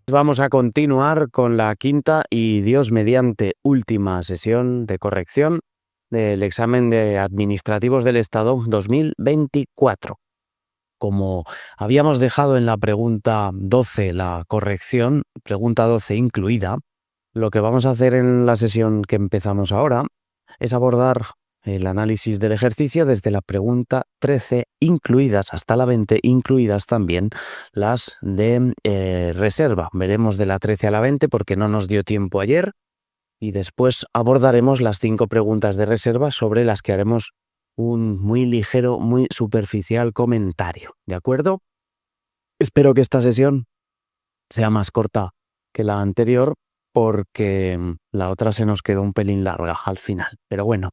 Vamos a continuar con la quinta y Dios mediante última sesión de corrección del examen de administrativos del Estado 2024. Como habíamos dejado en la pregunta 12 la corrección, pregunta 12 incluida, lo que vamos a hacer en la sesión que empezamos ahora es abordar el análisis del ejercicio desde la pregunta 13 incluidas hasta la 20, incluidas también las de reserva. Veremos de la 13 a la 20 porque no nos dio tiempo ayer y después abordaremos las 5 preguntas de reserva sobre las que haremos un muy ligero, muy superficial comentario, ¿de acuerdo? Espero que esta sesión sea más corta que la anterior porque la otra se nos quedó un pelín larga al final, pero bueno.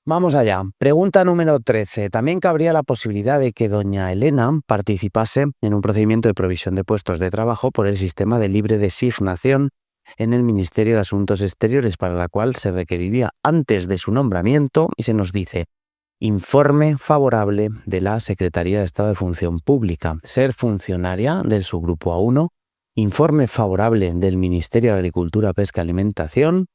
Vamos allá. Pregunta número 13. También cabría la posibilidad de que doña Elena participase en un procedimiento de provisión de puestos de trabajo por el sistema de libre designación en el Ministerio de Asuntos Exteriores, para la cual se requeriría antes de su nombramiento, y se nos dice, informe favorable de la Secretaría de Estado de Función Pública, ser funcionaria del subgrupo A1, informe favorable del Ministerio de Agricultura, Pesca y Alimentación,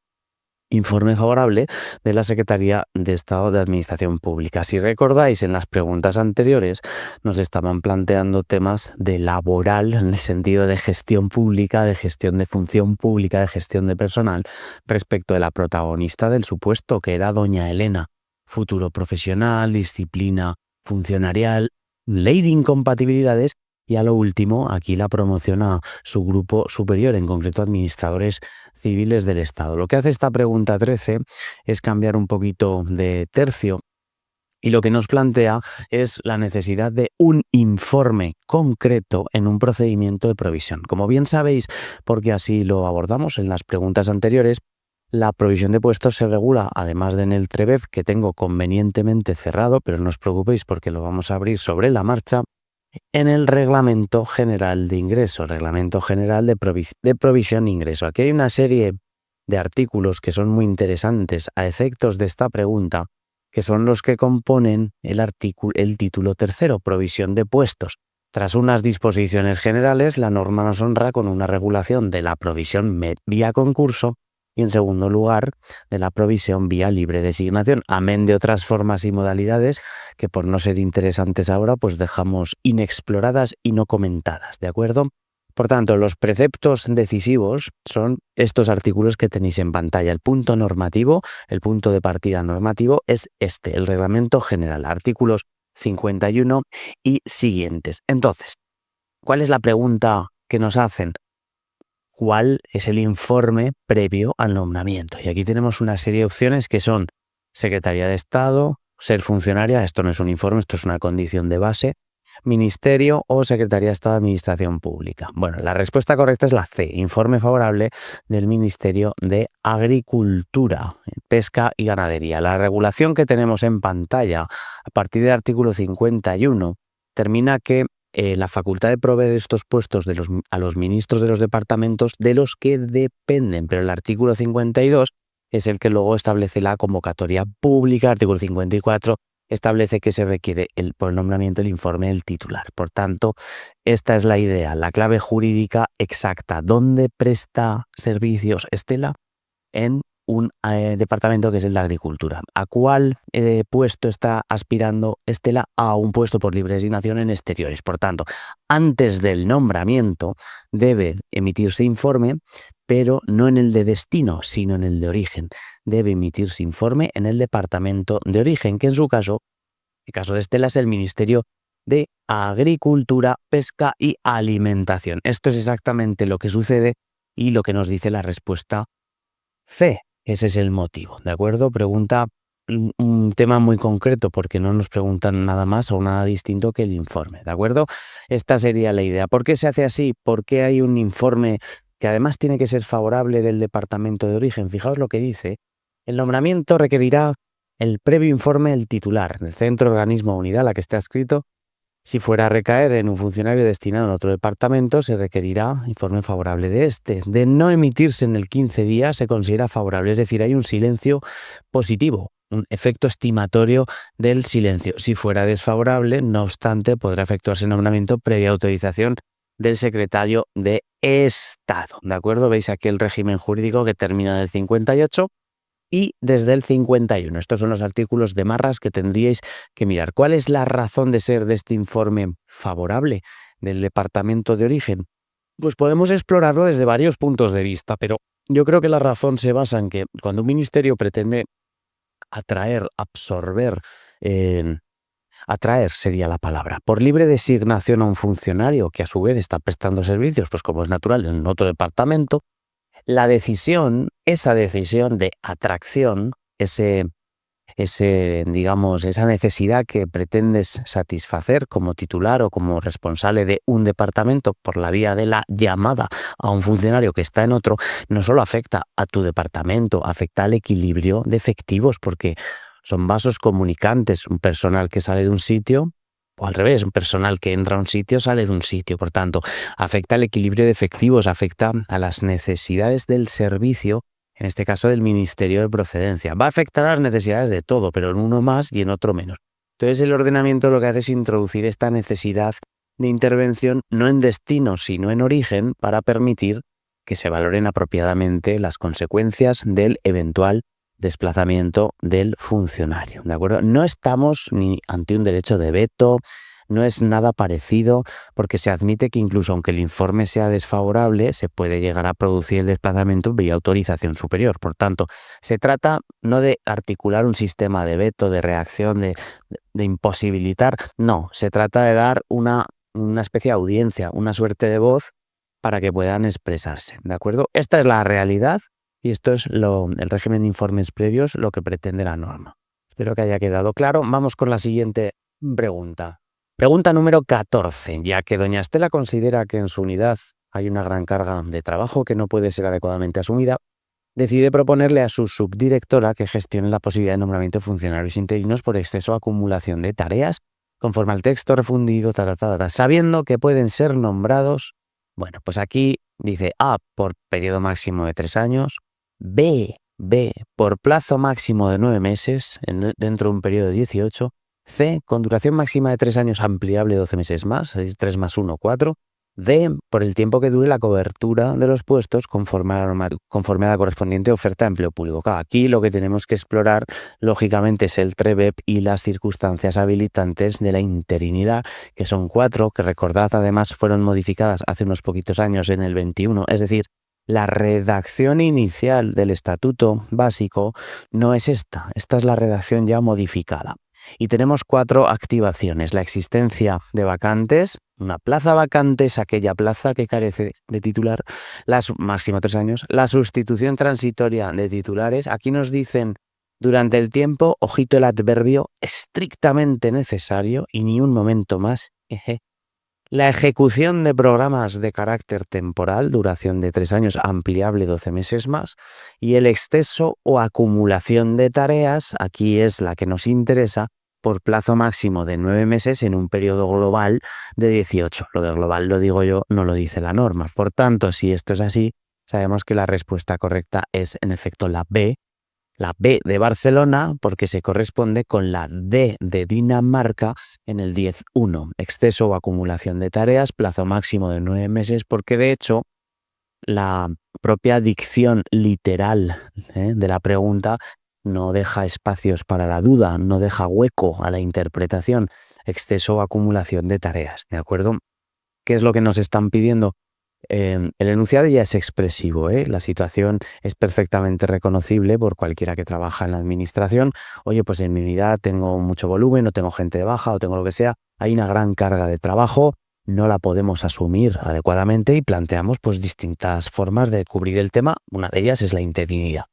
informe favorable de la Secretaría de Estado de Administración Pública. Si recordáis, en las preguntas anteriores nos estaban planteando temas de laboral en el sentido de gestión pública, de gestión de función pública, de gestión de personal, respecto de la protagonista del supuesto, que era doña Elena. Futuro profesional, disciplina funcionarial, ley de incompatibilidades y a lo último, aquí la promoción a su grupo superior, en concreto administradores civiles del Estado. Lo que hace esta pregunta 13 es cambiar un poquito de tercio y lo que nos plantea es la necesidad de un informe concreto en un procedimiento de provisión. Como bien sabéis, porque así lo abordamos en las preguntas anteriores, la provisión de puestos se regula, además de en el TREBEP, que tengo convenientemente cerrado, pero no os preocupéis porque lo vamos a abrir sobre la marcha, en el Reglamento General de Ingreso, Reglamento General de Provisión e Ingreso. Aquí hay una serie de artículos que son muy interesantes a efectos de esta pregunta, que son los que componen el título tercero, provisión de puestos. Tras unas disposiciones generales, la norma nos honra con una regulación de la provisión vía concurso y, en segundo lugar, de la provisión vía libre designación, amén de otras formas y modalidades que, por no ser interesantes ahora, pues dejamos inexploradas y no comentadas, ¿de acuerdo? Por tanto, los preceptos decisivos son estos artículos que tenéis en pantalla. El punto normativo, el punto de partida normativo es este, el Reglamento General, artículos 51 y siguientes. Entonces, ¿cuál es la pregunta que nos hacen? ¿Cuál es el informe previo al nombramiento? Y aquí tenemos una serie de opciones que son Secretaría de Estado, ser funcionaria, esto no es un informe, esto es una condición de base, Ministerio o Secretaría de Estado de Administración Pública. Bueno, la respuesta correcta es la C, informe favorable del Ministerio de Agricultura, Pesca y Ganadería. La regulación que tenemos en pantalla a partir del artículo 51 termina que la facultad de proveer estos puestos a los ministros de los departamentos de los que dependen, pero el artículo 52 es el que luego establece la convocatoria pública, artículo 54 establece que se requiere por el nombramiento el informe del titular. Por tanto, esta es la idea, la clave jurídica exacta. ¿Dónde presta servicios Estela? En un departamento que es el de Agricultura. ¿A cuál puesto está aspirando Estela? A un puesto por libre designación en exteriores. Por tanto, antes del nombramiento debe emitirse informe, pero no en el de destino, sino en el de origen. Debe emitirse informe en el departamento de origen, que en su caso, el caso de Estela, es el Ministerio de Agricultura, Pesca y Alimentación. Esto es exactamente lo que sucede y lo que nos dice la respuesta C. Ese es el motivo, ¿de acuerdo? Pregunta un tema muy concreto porque no nos preguntan nada más o nada distinto que el informe, ¿de acuerdo? Esta sería la idea. ¿Por qué se hace así? ¿Por qué hay un informe que además tiene que ser favorable del departamento de origen? Fijaos lo que dice. El nombramiento requerirá el previo informe del titular del centro, organismo o unidad a la que esté adscrito. Si fuera a recaer en un funcionario destinado en otro departamento, se requerirá informe favorable de este. De no emitirse en el 15 días, se considera favorable, es decir, hay un silencio positivo, un efecto estimatorio del silencio. Si fuera desfavorable, no obstante, podrá efectuarse el nombramiento previa autorización del secretario de Estado. ¿De acuerdo? Veis aquí el régimen jurídico que termina en el 58 y desde el 51. Estos son los artículos de Marras que tendríais que mirar. ¿Cuál es la razón de ser de este informe favorable del Departamento de Origen? Pues podemos explorarlo desde varios puntos de vista, pero yo creo que la razón se basa en que cuando un ministerio pretende atraer, absorber, atraer sería la palabra, por libre designación a un funcionario que a su vez está prestando servicios, pues como es natural en otro departamento, esa decisión de atracción, digamos, esa necesidad que pretendes satisfacer como titular o como responsable de un departamento por la vía de la llamada a un funcionario que está en otro, no solo afecta a tu departamento, afecta al equilibrio de efectivos, porque son vasos comunicantes. Un personal que sale de un sitio, o al revés, un personal que entra a un sitio sale de un sitio. Por tanto, afecta al equilibrio de efectivos, afecta a las necesidades del servicio, en este caso del Ministerio de Procedencia. Va a afectar a las necesidades de todo, pero en uno más y en otro menos. Entonces el ordenamiento lo que hace es introducir esta necesidad de intervención no en destino, sino en origen, para permitir que se valoren apropiadamente las consecuencias del eventual desplazamiento del funcionario. ¿De acuerdo? No estamos ni ante un derecho de veto, no es nada parecido, porque se admite que incluso aunque el informe sea desfavorable, se puede llegar a producir el desplazamiento vía autorización superior. Por tanto, se trata no de articular un sistema de veto, de reacción, de imposibilitar, no, se trata de dar una especie de audiencia, una suerte de voz para que puedan expresarse. ¿De acuerdo? Esta es la realidad. Y esto es el régimen de informes previos, lo que pretende la norma. Espero que haya quedado claro. Vamos con la siguiente pregunta. Pregunta número 14. Ya que doña Estela considera que en su unidad hay una gran carga de trabajo que no puede ser adecuadamente asumida, decide proponerle a su subdirectora que gestione la posibilidad de nombramiento de funcionarios interinos por exceso o acumulación de tareas, conforme al texto refundido, sabiendo que pueden ser nombrados. Bueno, pues aquí dice A, por periodo máximo de 3 años, B, por plazo máximo de 9 meses, dentro de un periodo de 18, C, con duración máxima de 3 años ampliable 12 meses más, es decir, 3 más 1, 4, D, por el tiempo que dure la cobertura de los puestos conforme a la correspondiente oferta de empleo público. Claro, aquí lo que tenemos que explorar, lógicamente, es el TREBEP y las circunstancias habilitantes de la interinidad, que son 4, que recordad además fueron modificadas hace unos poquitos años en el 21, es decir, la redacción inicial del Estatuto Básico no es esta es la redacción ya modificada. Y tenemos 4 activaciones: la existencia de vacantes, una plaza vacante es aquella plaza que carece de titular, máximo 3 años, la sustitución transitoria de titulares, aquí nos dicen durante el tiempo, ojito el adverbio, estrictamente necesario y ni un momento más, la ejecución de programas de carácter temporal, duración de 3 años, ampliable 12 meses más, y el exceso o acumulación de tareas, aquí es la que nos interesa, por plazo máximo de 9 meses en un periodo global de 18. Lo de global lo digo yo, no lo dice la norma. Por tanto, si esto es así, sabemos que la respuesta correcta es, en efecto, la B de Barcelona, porque se corresponde con la D de Dinamarca en el 10.1. Exceso o acumulación de tareas, plazo máximo de 9 meses, porque de hecho la propia dicción literal de la pregunta no deja espacios para la duda, no deja hueco a la interpretación. Exceso o acumulación de tareas, ¿de acuerdo? ¿Qué es lo que nos están pidiendo? El enunciado ya es expresivo, la situación es perfectamente reconocible por cualquiera que trabaja en la administración. Oye, pues en mi unidad tengo mucho volumen, o tengo gente de baja, o tengo lo que sea, hay una gran carga de trabajo, no la podemos asumir adecuadamente y planteamos pues distintas formas de cubrir el tema. Una de ellas es la interinidad.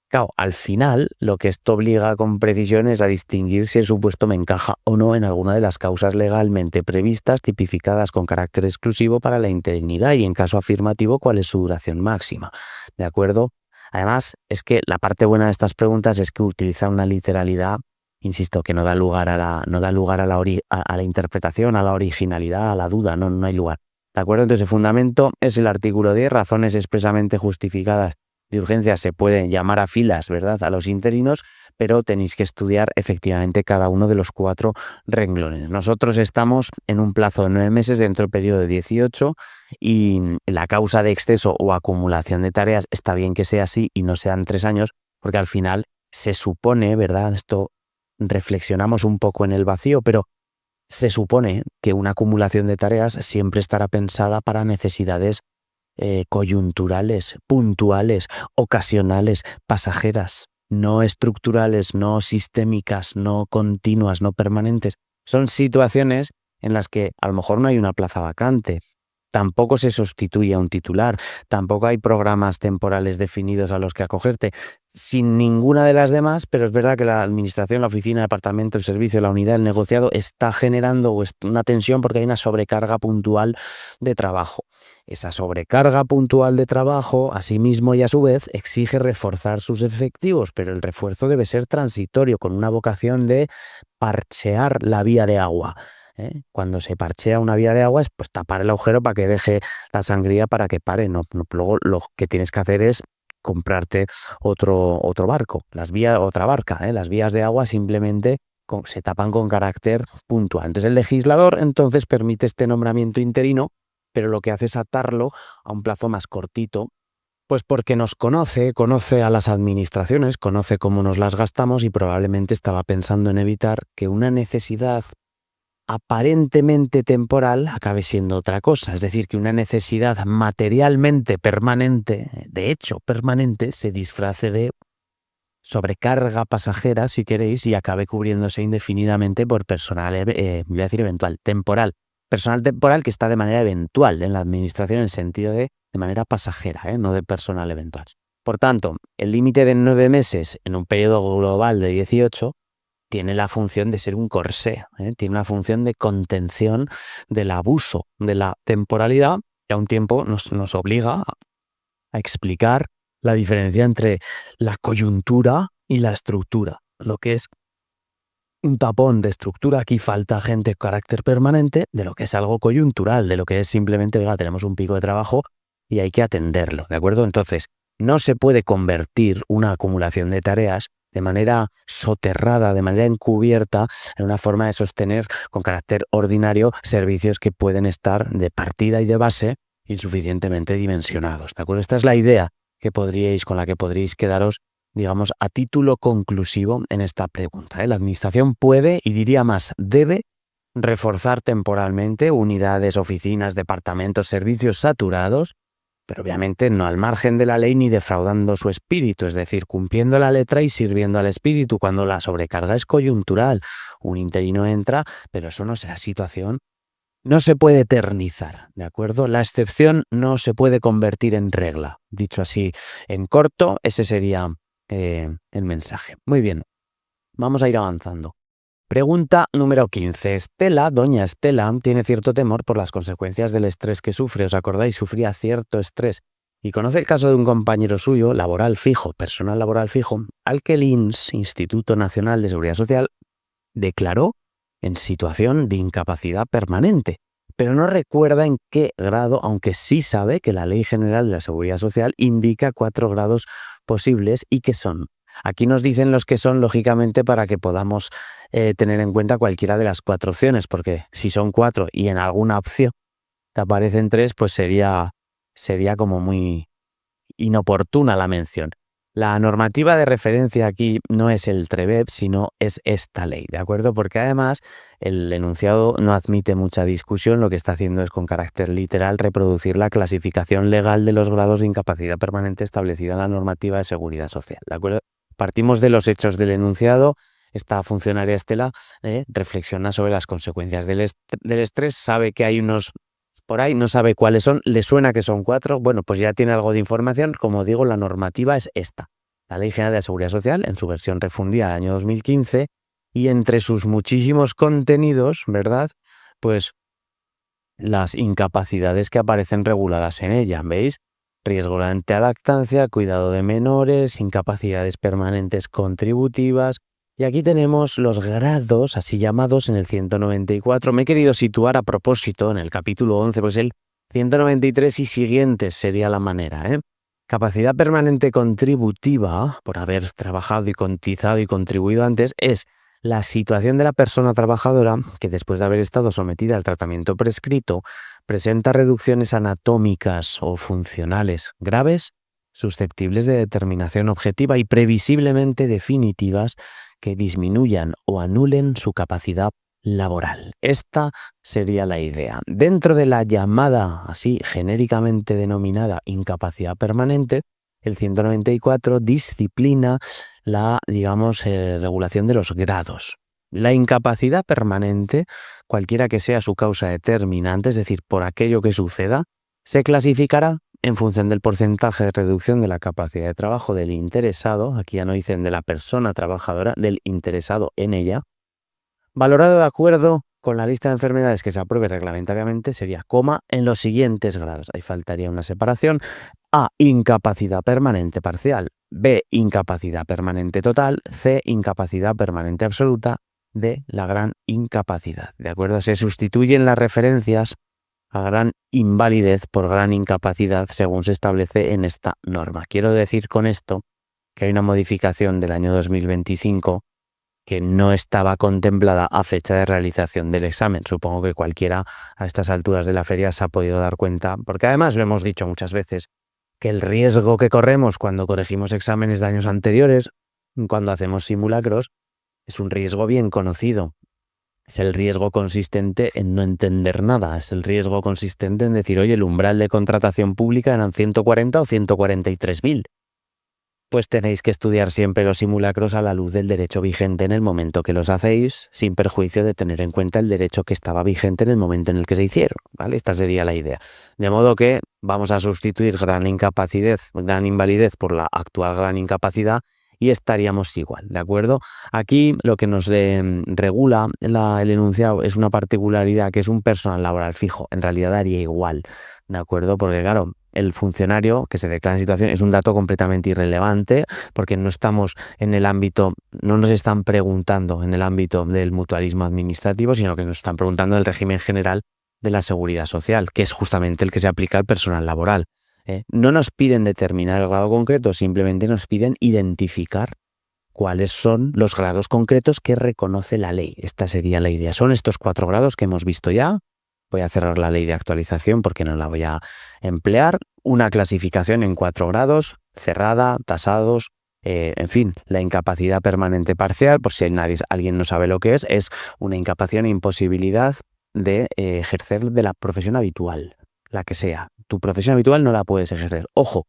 Claro, al final lo que esto obliga con precisión es a distinguir si el supuesto me encaja o no en alguna de las causas legalmente previstas, tipificadas con carácter exclusivo para la interinidad, y en caso afirmativo cuál es su duración máxima. ¿De acuerdo? Además, es que la parte buena de estas preguntas es que utiliza una literalidad, insisto, que no da lugar a la interpretación, a la originalidad, a la duda, no hay lugar. ¿De acuerdo? Entonces el fundamento es el artículo 10, razones expresamente justificadas de urgencia se puede llamar a filas, ¿verdad?, a los interinos, pero tenéis que estudiar efectivamente cada uno de los 4 renglones. Nosotros estamos en un plazo de 9 meses dentro del periodo de 18 y la causa de exceso o acumulación de tareas está bien que sea así y no sean 3 años, porque al final se supone, ¿verdad?, esto reflexionamos un poco en el vacío, pero se supone que una acumulación de tareas siempre estará pensada para necesidades coyunturales, puntuales, ocasionales, pasajeras, no estructurales, no sistémicas, no continuas, no permanentes. Son situaciones en las que a lo mejor no hay una plaza vacante, tampoco se sustituye a un titular, tampoco hay programas temporales definidos a los que acogerte, sin ninguna de las demás, pero es verdad que la administración, la oficina, el departamento, el servicio, la unidad, el negociado está generando una tensión porque hay una sobrecarga puntual de trabajo. Esa sobrecarga puntual de trabajo, asimismo y a su vez, exige reforzar sus efectivos, pero el refuerzo debe ser transitorio, con una vocación de parchear la vía de agua. Cuando se parchea una vía de agua es pues tapar el agujero para que deje la sangría, para que pare. Luego lo que tienes que hacer es comprarte otro barco, otra barca. Las vías de agua simplemente se tapan con carácter puntual. Entonces el legislador entonces permite este nombramiento interino, pero lo que hace es atarlo a un plazo más cortito, pues porque nos conoce a las administraciones, conoce cómo nos las gastamos y probablemente estaba pensando en evitar que una necesidad aparentemente temporal acabe siendo otra cosa. Es decir, que una necesidad materialmente permanente, de hecho permanente, se disfrace de sobrecarga pasajera, si queréis, y acabe cubriéndose indefinidamente por personal, voy a decir eventual, temporal. Personal temporal que está de manera eventual en la administración, en el sentido de manera pasajera, no de personal eventual. Por tanto, el límite de 9 meses en un periodo global de 18 tiene la función de ser un corsé, tiene una función de contención del abuso de la temporalidad, que a un tiempo nos obliga a explicar la diferencia entre la coyuntura y la estructura. Lo que es un tapón de estructura, aquí falta gente de carácter permanente, de lo que es algo coyuntural, de lo que es simplemente, oiga, tenemos un pico de trabajo y hay que atenderlo, ¿de acuerdo? Entonces, no se puede convertir una acumulación de tareas de manera soterrada, de manera encubierta, en una forma de sostener con carácter ordinario servicios que pueden estar de partida y de base insuficientemente dimensionados, ¿de acuerdo? Esta es la idea con la que podríais quedaros, digamos, a título conclusivo en esta pregunta. La administración puede, y diría más, debe reforzar temporalmente unidades, oficinas, departamentos, servicios saturados, pero obviamente no al margen de la ley ni defraudando su espíritu, es decir, cumpliendo la letra y sirviendo al espíritu. Cuando la sobrecarga es coyuntural, un interino entra, pero eso no es la situación. No se puede eternizar, ¿de acuerdo? La excepción no se puede convertir en regla. Dicho así, en corto, ese sería el mensaje. Muy bien, vamos a ir avanzando. Pregunta número 15. Doña Estela, tiene cierto temor por las consecuencias del estrés que sufre. ¿Os acordáis? Sufría cierto estrés. Y conoce el caso de un compañero suyo, personal laboral fijo, al que el INS, Instituto Nacional de Seguridad Social, declaró en situación de incapacidad permanente, pero no recuerda en qué grado, aunque sí sabe que la Ley General de la Seguridad Social indica 4 grados posibles y que son. Aquí nos dicen los que son, lógicamente, para que podamos tener en cuenta cualquiera de las 4 opciones, porque si son 4 y en alguna opción te aparecen 3, pues sería como muy inoportuna la mención. La normativa de referencia aquí no es el TREBEP, sino es esta ley, ¿de acuerdo? Porque además el enunciado no admite mucha discusión, lo que está haciendo es con carácter literal reproducir la clasificación legal de los grados de incapacidad permanente establecida en la normativa de seguridad social, ¿de acuerdo? Partimos de los hechos del enunciado. Esta funcionaria Estela reflexiona sobre las consecuencias del estrés, sabe que hay unos por ahí, no sabe cuáles son, le suena que son 4, bueno, pues ya tiene algo de información. Como digo, la normativa es esta, la Ley General de la Seguridad Social, en su versión refundida del año 2015, y entre sus muchísimos contenidos, ¿verdad?, pues las incapacidades que aparecen reguladas en ella, ¿veis? Riesgo ante la lactancia, cuidado de menores, incapacidades permanentes contributivas. Y aquí tenemos los grados, así llamados, en el 194. Me he querido situar a propósito en el capítulo 11, pues el 193 y siguientes sería la manera, Capacidad permanente contributiva, por haber trabajado y cotizado y contribuido antes, es la situación de la persona trabajadora que después de haber estado sometida al tratamiento prescrito presenta reducciones anatómicas o funcionales graves, susceptibles de determinación objetiva y previsiblemente definitivas que disminuyan o anulen su capacidad laboral. Esta sería la idea. Dentro de la llamada, así genéricamente denominada incapacidad permanente, el 194 disciplina la, regulación de los grados. La incapacidad permanente, cualquiera que sea su causa determinante, es decir, por aquello que suceda, se clasificará en función del porcentaje de reducción de la capacidad de trabajo del interesado, aquí ya no dicen de la persona trabajadora, del interesado en ella, valorado de acuerdo con la lista de enfermedades que se apruebe reglamentariamente, sería coma en los siguientes grados. Ahí faltaría una separación. A, incapacidad permanente parcial. B, incapacidad permanente total. C, incapacidad permanente absoluta. D, la gran incapacidad. ¿De acuerdo? Se sustituyen las referencias a gran invalidez por gran incapacidad según se establece en esta norma. Quiero decir con esto que hay una modificación del año 2025 que no estaba contemplada a fecha de realización del examen. Supongo que cualquiera a estas alturas de la feria se ha podido dar cuenta, porque además lo hemos dicho muchas veces, que el riesgo que corremos cuando corregimos exámenes de años anteriores, cuando hacemos simulacros, es un riesgo bien conocido. Es el riesgo consistente en no entender nada, es el riesgo consistente en decir, oye, el umbral de contratación pública eran 140 o 143.000. Pues tenéis que estudiar siempre los simulacros a la luz del derecho vigente en el momento que los hacéis, sin perjuicio de tener en cuenta el derecho que estaba vigente en el momento en el que se hicieron, ¿vale? Esta sería la idea. De modo que vamos a sustituir gran invalidez por la actual gran incapacidad y estaríamos igual, ¿de acuerdo? Aquí lo que nos regula el enunciado es una particularidad que es un personal laboral fijo, en realidad daría igual, ¿de acuerdo? Porque claro, el funcionario que se declara en situación es un dato completamente irrelevante porque no estamos en el ámbito, no nos están preguntando en el ámbito del mutualismo administrativo, sino que nos están preguntando del régimen general de la seguridad social, que es justamente el que se aplica al personal laboral. No nos piden determinar el grado concreto, simplemente nos piden identificar cuáles son los grados concretos que reconoce la ley. Esta sería la idea. Son estos 4 grados que hemos visto ya. Voy a cerrar la ley de actualización porque no la voy a emplear. Una clasificación en 4 grados, cerrada, tasados, en fin, la incapacidad permanente parcial, por si alguien no sabe lo que es una incapacidad e imposibilidad de ejercer de la profesión habitual, la que sea. Tu profesión habitual no la puedes ejercer. Ojo,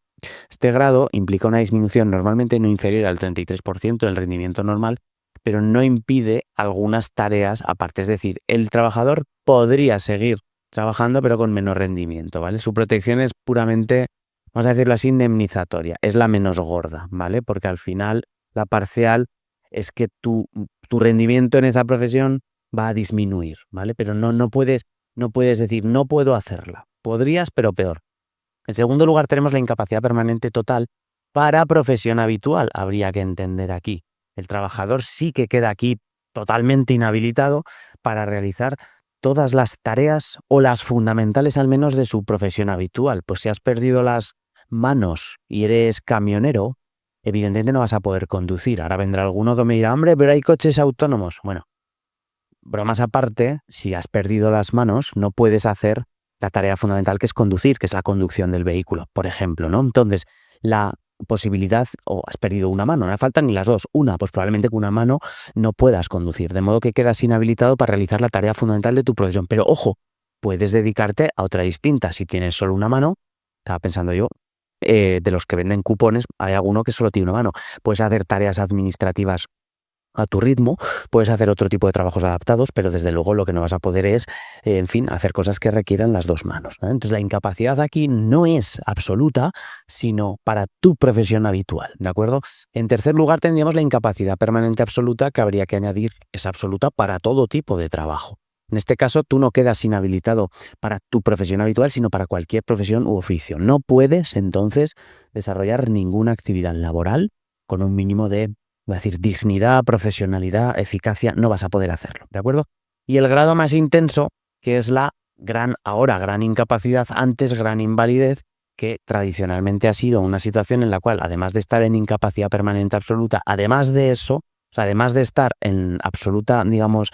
este grado implica una disminución normalmente no inferior al 33% del rendimiento normal, pero no impide algunas tareas aparte. Es decir, el trabajador podría seguir trabajando pero con menos rendimiento, ¿vale? Su protección es puramente, vamos a decirlo así, indemnizatoria. Es la menos gorda, ¿vale? Porque al final la parcial es que tu rendimiento en esa profesión va a disminuir, ¿vale? Pero no puedes decir, no puedo hacerla. Podrías, pero peor. En segundo lugar, tenemos la incapacidad permanente total para profesión habitual. Habría que entender aquí. El trabajador sí que queda aquí totalmente inhabilitado para realizar todas las tareas o las fundamentales al menos de su profesión habitual. Pues si has perdido las manos y eres camionero, evidentemente no vas a poder conducir. Ahora vendrá alguno que me dirá, hombre, pero hay coches autónomos. Bueno, bromas aparte, si has perdido las manos, no puedes hacer la tarea fundamental que es conducir, que es la conducción del vehículo, por ejemplo, ¿no? Entonces, la posibilidad, o has perdido una mano, no faltan ni las dos. Una, pues probablemente con una mano no puedas conducir, de modo que quedas inhabilitado para realizar la tarea fundamental de tu profesión. Pero ojo, puedes dedicarte a otra distinta. Si tienes solo una mano, estaba pensando yo, de los que venden cupones, hay alguno que solo tiene una mano. Puedes hacer tareas administrativas a tu ritmo, puedes hacer otro tipo de trabajos adaptados, pero desde luego lo que no vas a poder es, en fin, hacer cosas que requieran las dos manos, ¿no? Entonces la incapacidad aquí no es absoluta, sino para tu profesión habitual, ¿de acuerdo? En tercer lugar tendríamos la incapacidad permanente absoluta, que habría que añadir, es absoluta para todo tipo de trabajo. En este caso tú no quedas inhabilitado para tu profesión habitual, sino para cualquier profesión u oficio. No puedes entonces desarrollar ninguna actividad laboral con un mínimo de, voy a decir, dignidad, profesionalidad, eficacia, no vas a poder hacerlo, ¿de acuerdo? Y el grado más intenso, que es la gran incapacidad, antes gran invalidez, que tradicionalmente ha sido una situación en la cual, además de estar en incapacidad permanente absoluta, además de eso, o sea, además de estar en absoluta, digamos,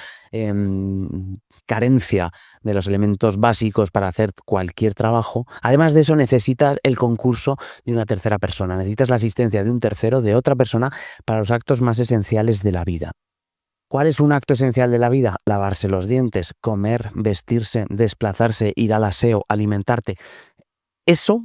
carencia de los elementos básicos para hacer cualquier trabajo, además de eso necesitas el concurso de una tercera persona, necesitas la asistencia de un tercero, de otra persona, para los actos más esenciales de la vida. ¿Cuál es un acto esencial de la vida? Lavarse los dientes, comer, vestirse, desplazarse, ir al aseo, alimentarte. Eso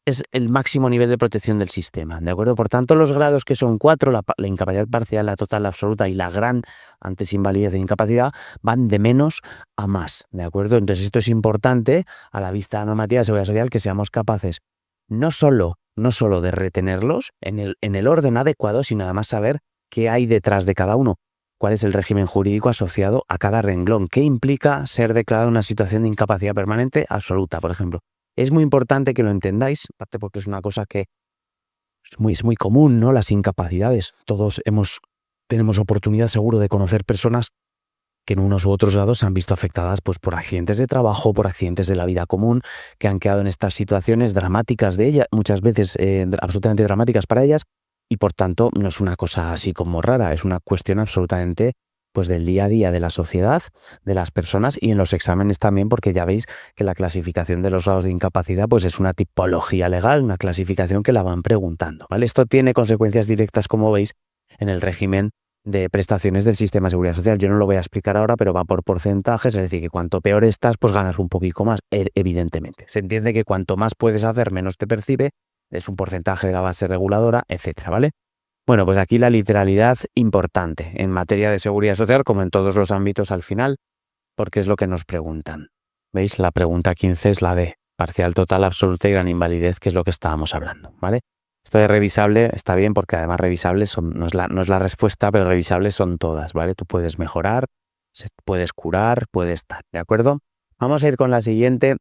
es el máximo nivel de protección del sistema, ¿de acuerdo? Por tanto, los grados que son 4, la incapacidad parcial, la total, la absoluta y la gran, antes invalidez e incapacidad, van de menos a más, ¿de acuerdo? Entonces esto es importante a la vista de la normativa de seguridad social, que seamos capaces no solo de retenerlos en el orden adecuado, sino además saber qué hay detrás de cada uno. ¿Cuál es el régimen jurídico asociado a cada renglón? ¿Qué implica ser declarado una situación de incapacidad permanente absoluta, por ejemplo? Es muy importante que lo entendáis, aparte porque es una cosa que es muy común, ¿no? Las incapacidades. Todos tenemos oportunidad seguro de conocer personas que en unos u otros lados se han visto afectadas pues, por accidentes de trabajo, por accidentes de la vida común, que han quedado en estas situaciones dramáticas de ellas, muchas veces absolutamente dramáticas para ellas, y por tanto no es una cosa así como rara, es una cuestión absolutamente pues del día a día de la sociedad, de las personas, y en los exámenes también, porque ya veis que la clasificación de los grados de incapacidad pues es una tipología legal, una clasificación que la van preguntando, ¿vale? Esto tiene consecuencias directas, como veis, en el régimen de prestaciones del sistema de seguridad social. Yo no lo voy a explicar ahora, pero va por porcentajes, es decir, que cuanto peor estás, pues ganas un poquito más, evidentemente. Se entiende que cuanto más puedes hacer, menos te percibe, es un porcentaje de la base reguladora, etcétera, ¿vale? Bueno, pues aquí la literalidad importante en materia de seguridad social, como en todos los ámbitos al final, porque es lo que nos preguntan. ¿Veis? La pregunta 15 es la de parcial, total, absoluta y gran invalidez, que es lo que estábamos hablando, ¿vale? Esto de revisable está bien porque además revisables no es la respuesta, pero revisables son todas, ¿vale? Tú puedes mejorar, puedes curar, puedes estar, ¿de acuerdo? Vamos a ir con la siguiente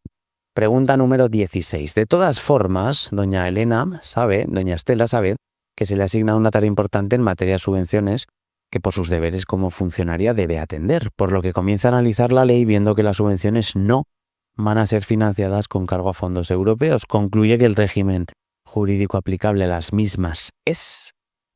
pregunta número 16. De todas formas, doña Estela sabe que se le asigna una tarea importante en materia de subvenciones que por sus deberes como funcionaria debe atender, por lo que comienza a analizar la ley viendo que las subvenciones no van a ser financiadas con cargo a fondos europeos. Concluye que el régimen jurídico aplicable a las mismas es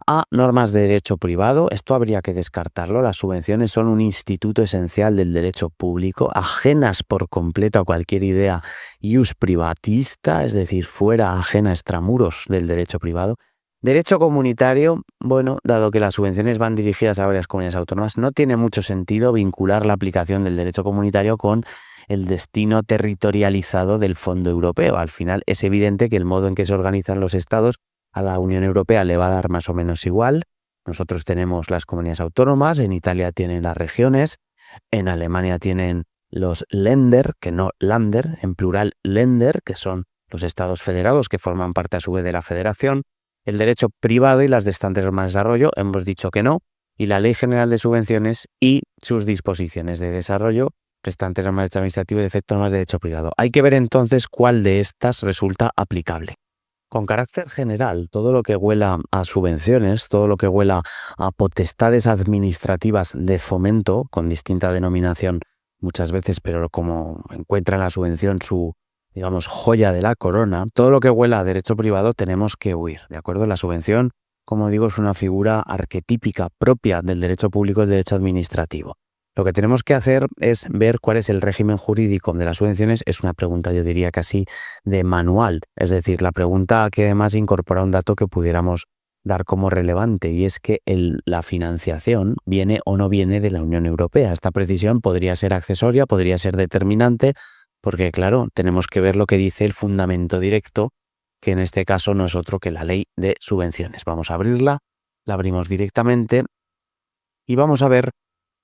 a normas de derecho privado. Esto habría que descartarlo. Las subvenciones son un instituto esencial del derecho público, ajenas por completo a cualquier idea ius privatista, es decir, fuera, ajena, extramuros del derecho privado. Derecho comunitario, bueno, dado que las subvenciones van dirigidas a varias comunidades autónomas, no tiene mucho sentido vincular la aplicación del derecho comunitario con el destino territorializado del Fondo Europeo. Al final es evidente que el modo en que se organizan los estados a la Unión Europea le va a dar más o menos igual. Nosotros tenemos las comunidades autónomas, en Italia tienen las regiones, en Alemania tienen los Länder, que no Länder, en plural Länder, que son los estados federados que forman parte a su vez de la federación. El derecho privado y las de esta norma de desarrollo hemos dicho que no, y la Ley General de Subvenciones y sus disposiciones de desarrollo, restantes normas de derecho administrativo y de efecto normas de derecho privado. Hay que ver entonces cuál de estas resulta aplicable. Con carácter general, todo lo que huela a subvenciones, todo lo que huela a potestades administrativas de fomento, con distinta denominación muchas veces, pero como encuentra en la subvención su, digamos, joya de la corona, todo lo que huela a derecho privado tenemos que huir, ¿de acuerdo? La subvención, como digo, es una figura arquetípica propia del derecho público y del derecho administrativo. Lo que tenemos que hacer es ver cuál es el régimen jurídico de las subvenciones. Es una pregunta, yo diría, casi de manual. Es decir, la pregunta que además incorpora un dato que pudiéramos dar como relevante, y es que la financiación viene o no viene de la Unión Europea. Esta precisión podría ser accesoria, podría ser determinante, porque claro, tenemos que ver lo que dice el fundamento directo, que en este caso no es otro que la ley de subvenciones. Vamos a abrirla, la abrimos directamente y vamos a ver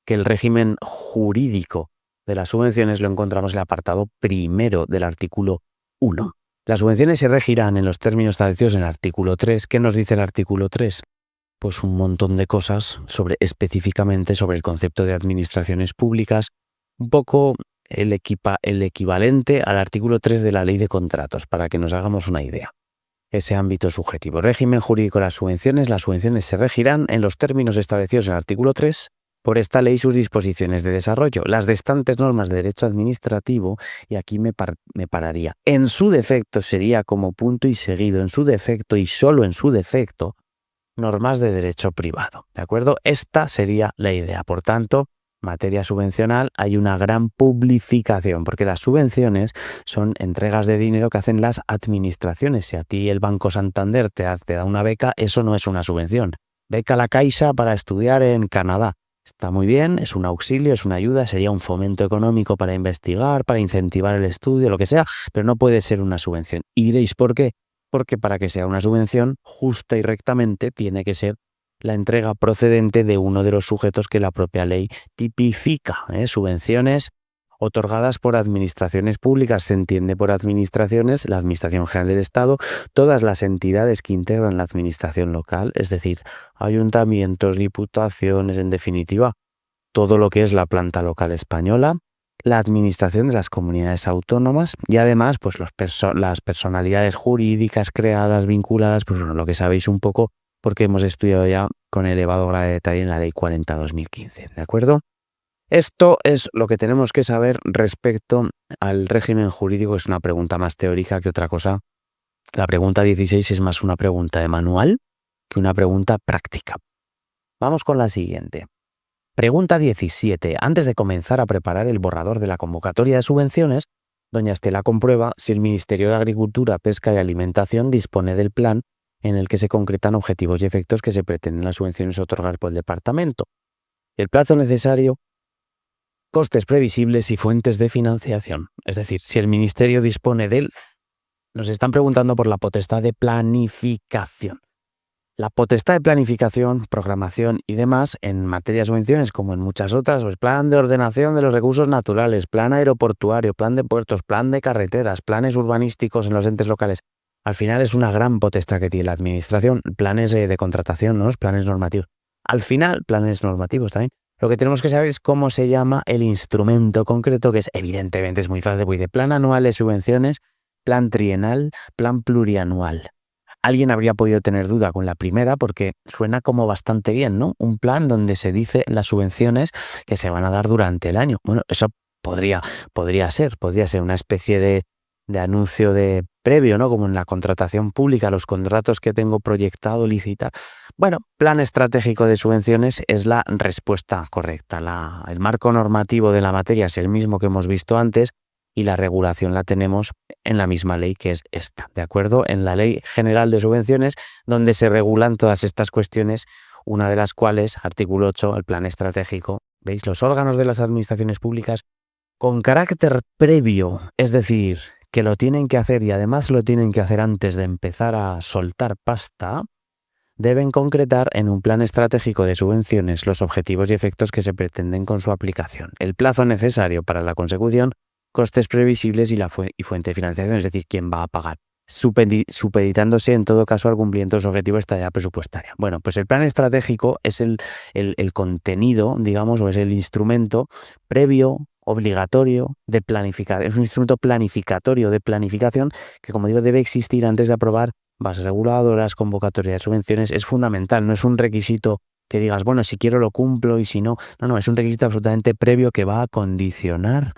que el régimen jurídico de las subvenciones lo encontramos en el apartado primero del artículo 1. Las subvenciones se regirán en los términos establecidos en el artículo 3. ¿Qué nos dice el artículo 3? Pues un montón de cosas específicamente sobre el concepto de administraciones públicas, un poco el equivalente al artículo 3 de la Ley de Contratos, para que nos hagamos una idea. Ese ámbito subjetivo. Régimen jurídico de las subvenciones se regirán en los términos establecidos en el artículo 3 por esta ley sus disposiciones de desarrollo. Las restantes normas de derecho administrativo, y aquí me pararía, en su defecto sería como punto y seguido, en su defecto y solo en su defecto, normas de derecho privado, ¿de acuerdo? Esta sería la idea. Por tanto, materia subvencional hay una gran publificación, porque las subvenciones son entregas de dinero que hacen las administraciones. Si a ti el Banco Santander te da una beca, eso no es una subvención. Beca La Caixa para estudiar en Canadá. Está muy bien, es un auxilio, es una ayuda, sería un fomento económico para investigar, para incentivar el estudio, lo que sea, pero no puede ser una subvención. Y diréis, ¿por qué? Porque para que sea una subvención justa y rectamente tiene que ser la entrega procedente de uno de los sujetos que la propia ley tipifica. Subvenciones otorgadas por administraciones públicas, se entiende por administraciones, la Administración General del Estado, todas las entidades que integran la administración local, es decir, ayuntamientos, diputaciones, en definitiva, todo lo que es la planta local española, la administración de las comunidades autónomas y además pues las personalidades jurídicas creadas, vinculadas, pues bueno, lo que sabéis un poco porque hemos estudiado ya con elevado grado de detalle en la Ley 40/2015, ¿de acuerdo? Esto es lo que tenemos que saber respecto al régimen jurídico, es una pregunta más teórica que otra cosa. La pregunta 16 es más una pregunta de manual que una pregunta práctica. Vamos con la siguiente. Pregunta 17. Antes de comenzar a preparar el borrador de la convocatoria de subvenciones, doña Estela comprueba si el Ministerio de Agricultura, Pesca y Alimentación dispone del plan en el que se concretan objetivos y efectos que se pretenden las subvenciones otorgar por el departamento. El plazo necesario, costes previsibles y fuentes de financiación. Es decir, si el Ministerio dispone de él, nos están preguntando por la potestad de planificación. La potestad de planificación, programación y demás en materia de subvenciones, como en muchas otras, pues plan de ordenación de los recursos naturales, plan aeroportuario, plan de puertos, plan de carreteras, planes urbanísticos en los entes locales. Al final es una gran potestad que tiene la administración, planes de contratación, ¿no? Los planes normativos. Al final, planes normativos también. Lo que tenemos que saber es cómo se llama el instrumento concreto, que es evidentemente es muy fácil, voy de plan anual de subvenciones, plan trienal, plan plurianual. Alguien habría podido tener duda con la primera porque suena como bastante bien, ¿no? Un plan donde se dice las subvenciones que se van a dar durante el año. Bueno, eso podría ser una especie de anuncio de previo, ¿no? Como en la contratación pública, los contratos que tengo proyectado, licitar. Bueno, plan estratégico de subvenciones es la respuesta correcta. El marco normativo de la materia es el mismo que hemos visto antes y la regulación la tenemos en la misma ley que es esta, ¿de acuerdo? En la Ley General de Subvenciones, donde se regulan todas estas cuestiones, una de las cuales, artículo 8, el plan estratégico. ¿Veis? Los órganos de las administraciones públicas con carácter previo, es decir, que lo tienen que hacer y además lo tienen que hacer antes de empezar a soltar pasta, deben concretar en un plan estratégico de subvenciones los objetivos y efectos que se pretenden con su aplicación, el plazo necesario para la consecución, costes previsibles y fuente de financiación, es decir, quién va a pagar, supeditándose en todo caso al cumplimiento de su objetivo de estabilidad presupuestaria. Bueno, pues el plan estratégico es el contenido, digamos, o es el instrumento previo, obligatorio de planificación. Es un instrumento planificatorio de planificación que, como digo, debe existir antes de aprobar bases reguladoras, convocatoria de subvenciones. Es fundamental, no es un requisito que digas, bueno, si quiero lo cumplo y si no. No, es un requisito absolutamente previo que va a condicionar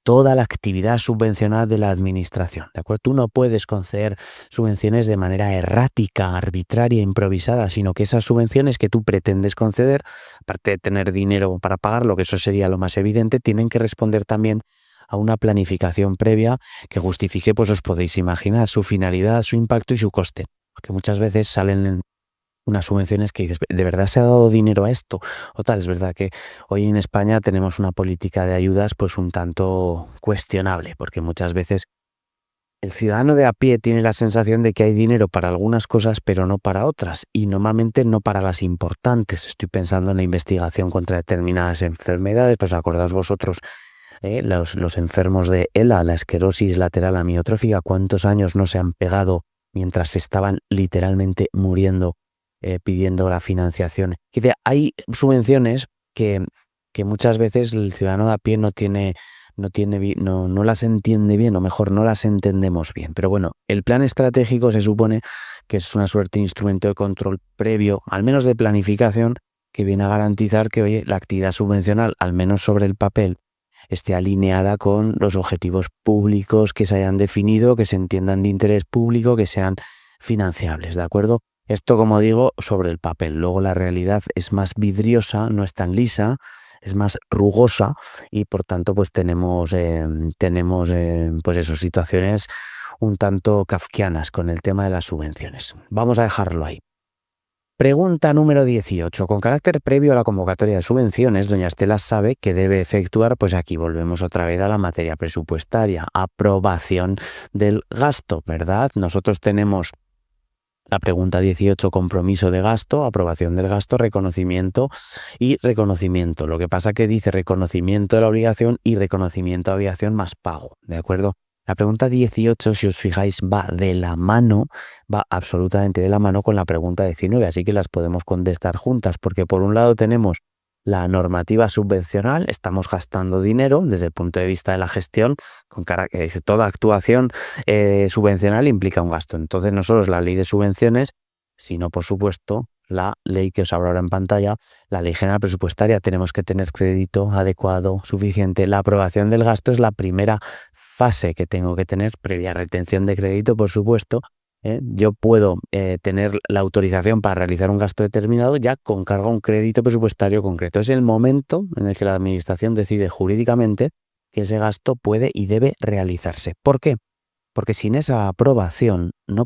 toda la actividad subvencional de la administración, ¿de acuerdo? Tú no puedes conceder subvenciones de manera errática, arbitraria, improvisada, sino que esas subvenciones que tú pretendes conceder, aparte de tener dinero para pagarlo, que eso sería lo más evidente, tienen que responder también a una planificación previa que justifique, pues os podéis imaginar, su finalidad, su impacto y su coste. Porque muchas veces salen unas subvenciones que dices, ¿de verdad se ha dado dinero a esto? O tal, es verdad que hoy en España tenemos una política de ayudas pues un tanto cuestionable, porque muchas veces el ciudadano de a pie tiene la sensación de que hay dinero para algunas cosas, pero no para otras, y normalmente no para las importantes. Estoy pensando en la investigación contra determinadas enfermedades, pues acordaos vosotros, los enfermos de ELA, la esclerosis lateral amiotrófica, ¿cuántos años no se han pegado mientras estaban literalmente muriendo pidiendo la financiación? Hay subvenciones que muchas veces el ciudadano de a pie no las entiende bien, o mejor, no las entendemos bien. Pero bueno, el plan estratégico se supone que es una suerte de instrumento de control previo, al menos de planificación, que viene a garantizar que, oye, la actividad subvencional, al menos sobre el papel, esté alineada con los objetivos públicos que se hayan definido, que se entiendan de interés público, que sean financiables, ¿de acuerdo? Esto, como digo, sobre el papel. Luego la realidad es más vidriosa, no es tan lisa, es más rugosa y por tanto pues tenemos pues eso, situaciones un tanto kafkianas con el tema de las subvenciones. Vamos a dejarlo ahí. Pregunta número 18. Con carácter previo a la convocatoria de subvenciones, doña Estela sabe que debe efectuar, pues aquí volvemos otra vez a la materia presupuestaria, aprobación del gasto, ¿verdad? Nosotros tenemos la pregunta 18, compromiso de gasto, aprobación del gasto, reconocimiento y reconocimiento. Lo que pasa que dice reconocimiento de la obligación y reconocimiento de obligación más pago, ¿de acuerdo? La pregunta 18, si os fijáis, va absolutamente de la mano con la pregunta 19, así que las podemos contestar juntas, porque por un lado tenemos la normativa subvencional, estamos gastando dinero desde el punto de vista de la gestión, que dice toda actuación subvencional implica un gasto. Entonces no solo es la ley de subvenciones, sino por supuesto la ley que os abro ahora en pantalla, la ley general presupuestaria. Tenemos que tener crédito adecuado, suficiente. La aprobación del gasto es la primera fase que tengo que tener, previa retención de crédito, por supuesto. Yo puedo tener la autorización para realizar un gasto determinado ya con cargo a un crédito presupuestario concreto. Es el momento en el que la administración decide jurídicamente que ese gasto puede y debe realizarse. ¿Por qué? Porque sin esa aprobación no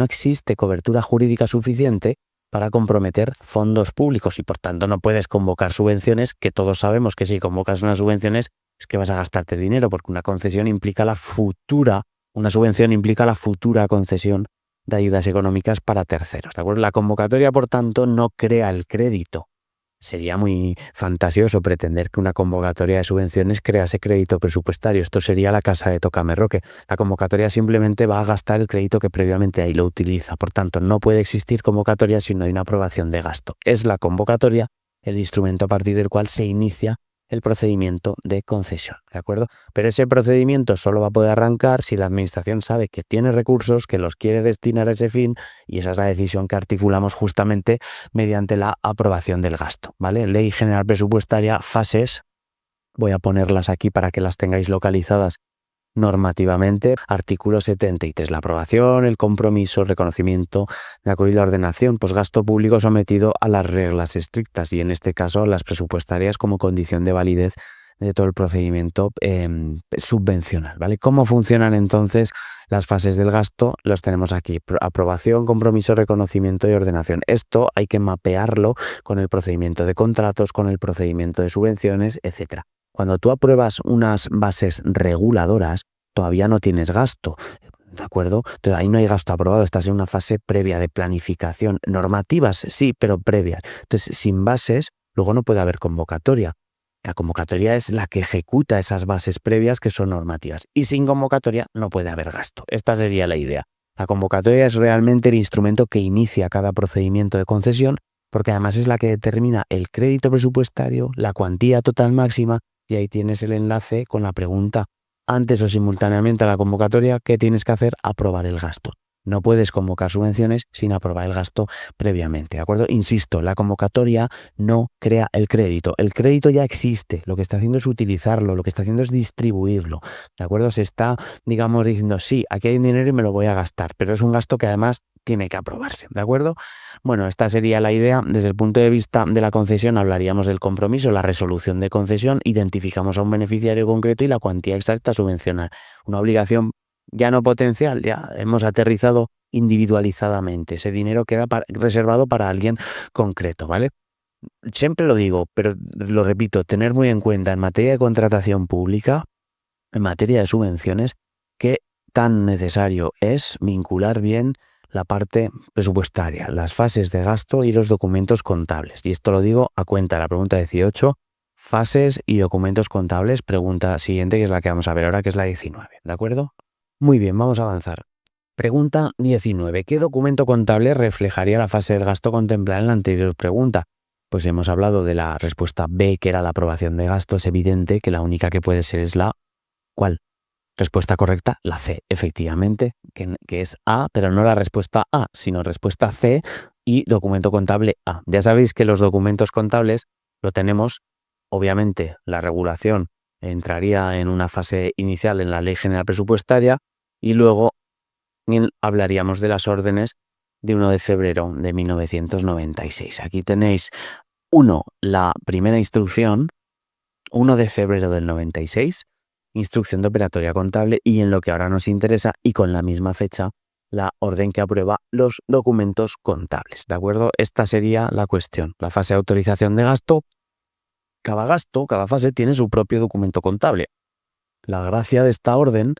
existe cobertura jurídica suficiente para comprometer fondos públicos y por tanto no puedes convocar subvenciones, que todos sabemos que si convocas unas subvenciones es que vas a gastarte dinero, porque una subvención implica la futura concesión de ayudas económicas para terceros, ¿de acuerdo? La convocatoria, por tanto, no crea el crédito. Sería muy fantasioso pretender que una convocatoria de subvenciones crease crédito presupuestario. Esto sería la casa de Tócame Roque. La convocatoria simplemente va a gastar el crédito que previamente ahí lo utiliza. Por tanto, no puede existir convocatoria si no hay una aprobación de gasto. Es la convocatoria el instrumento a partir del cual se inicia el procedimiento de concesión, ¿de acuerdo? Pero ese procedimiento solo va a poder arrancar si la administración sabe que tiene recursos, que los quiere destinar a ese fin, y esa es la decisión que articulamos justamente mediante la aprobación del gasto, ¿vale? Ley General Presupuestaria, fases, voy a ponerlas aquí para que las tengáis localizadas normativamente. Artículo 73, la aprobación, el compromiso, el reconocimiento de acuerdo y la ordenación, pues gasto público sometido a las reglas estrictas y en este caso las presupuestarias como condición de validez de todo el procedimiento subvencional, ¿vale? ¿Cómo funcionan entonces las fases del gasto? Los tenemos aquí: aprobación, compromiso, reconocimiento y ordenación. Esto hay que mapearlo con el procedimiento de contratos, con el procedimiento de subvenciones, etcétera. Cuando tú apruebas unas bases reguladoras, todavía no tienes gasto, ¿de acuerdo? Entonces, ahí no hay gasto aprobado, estás en una fase previa de planificación. Normativas, sí, pero previas. Entonces, sin bases, luego no puede haber convocatoria. La convocatoria es la que ejecuta esas bases previas que son normativas. Y sin convocatoria no puede haber gasto. Esta sería la idea. La convocatoria es realmente el instrumento que inicia cada procedimiento de concesión, porque además es la que determina el crédito presupuestario, la cuantía total máxima, y ahí tienes el enlace con la pregunta: antes o simultáneamente a la convocatoria, ¿qué tienes que hacer? Aprobar el gasto. No puedes convocar subvenciones sin aprobar el gasto previamente, ¿de acuerdo? Insisto, la convocatoria no crea el crédito. El crédito ya existe, lo que está haciendo es utilizarlo, lo que está haciendo es distribuirlo, ¿de acuerdo? Se está, digamos, diciendo, sí, aquí hay un dinero y me lo voy a gastar, pero es un gasto que además tiene que aprobarse, ¿de acuerdo? Bueno, esta sería la idea. Desde el punto de vista de la concesión hablaríamos del compromiso, la resolución de concesión, identificamos a un beneficiario concreto y la cuantía exacta a subvencionar. Una obligación ya no potencial, ya hemos aterrizado individualizadamente. Ese dinero queda reservado para alguien concreto, ¿vale? Siempre lo digo, pero lo repito, tener muy en cuenta en materia de contratación pública, en materia de subvenciones, qué tan necesario es vincular bien la parte presupuestaria, las fases de gasto y los documentos contables. Y esto lo digo a cuenta de la pregunta 18, fases y documentos contables, pregunta siguiente, que es la que vamos a ver ahora, que es la 19, ¿de acuerdo? Muy bien, vamos a avanzar. Pregunta 19. ¿Qué documento contable reflejaría la fase del gasto contemplada en la anterior pregunta? Pues hemos hablado de la respuesta B, que era la aprobación de gasto. Es evidente que la única que puede ser es la ¿cuál? Respuesta correcta, la C, efectivamente, que es A, pero no la respuesta A, sino respuesta C, y documento contable A. Ya sabéis que los documentos contables lo tenemos, obviamente, la regulación entraría en una fase inicial en la Ley General Presupuestaria y luego hablaríamos de las órdenes de 1 de febrero de 1996. Aquí tenéis la primera instrucción, 1 de febrero del 96, instrucción de operatoria contable, y en lo que ahora nos interesa y con la misma fecha, la orden que aprueba los documentos contables, ¿de acuerdo? Esta sería la cuestión. La fase de autorización de gasto, cada fase tiene su propio documento contable. La gracia de esta orden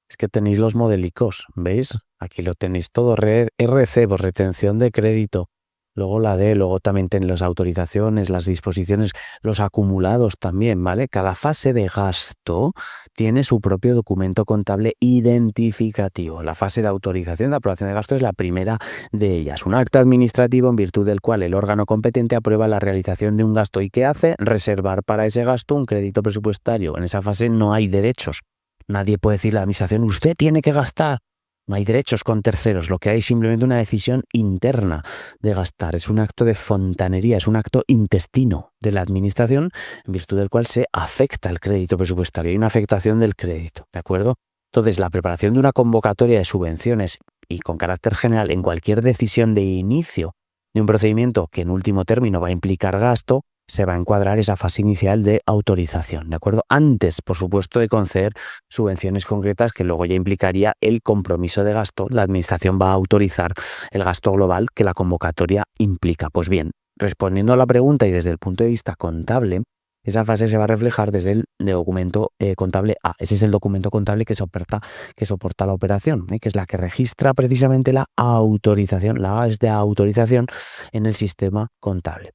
es que tenéis los modelicos, ¿veis? Aquí lo tenéis todo, RC, pues retención de crédito, luego la D, luego también tenéis las autorizaciones, las disposiciones, los acumulados también, ¿vale? Cada fase de gasto tiene su propio documento contable identificativo. La fase de autorización de aprobación de gasto es la primera de ellas, un acto administrativo en virtud del cual el órgano competente aprueba la realización de un gasto. ¿Y qué hace? Reservar para ese gasto un crédito presupuestario. En esa fase no hay derechos. Nadie puede decirle a la administración, usted tiene que gastar. No hay derechos con terceros, lo que hay es simplemente una decisión interna de gastar. Es un acto de fontanería, es un acto intestino de la administración en virtud del cual se afecta el crédito presupuestario. Hay una afectación del crédito, ¿de acuerdo? Entonces, la preparación de una convocatoria de subvenciones y con carácter general en cualquier decisión de inicio de un procedimiento que en último término va a implicar gasto, se va a encuadrar esa fase inicial de autorización, ¿de acuerdo? Antes, por supuesto, de conceder subvenciones concretas que luego ya implicaría el compromiso de gasto, la administración va a autorizar el gasto global que la convocatoria implica. Pues bien, respondiendo a la pregunta y desde el punto de vista contable, esa fase se va a reflejar desde el documento contable A. Ese es el documento contable que soporta la operación, que es la que registra precisamente la autorización. La A es de autorización en el sistema contable.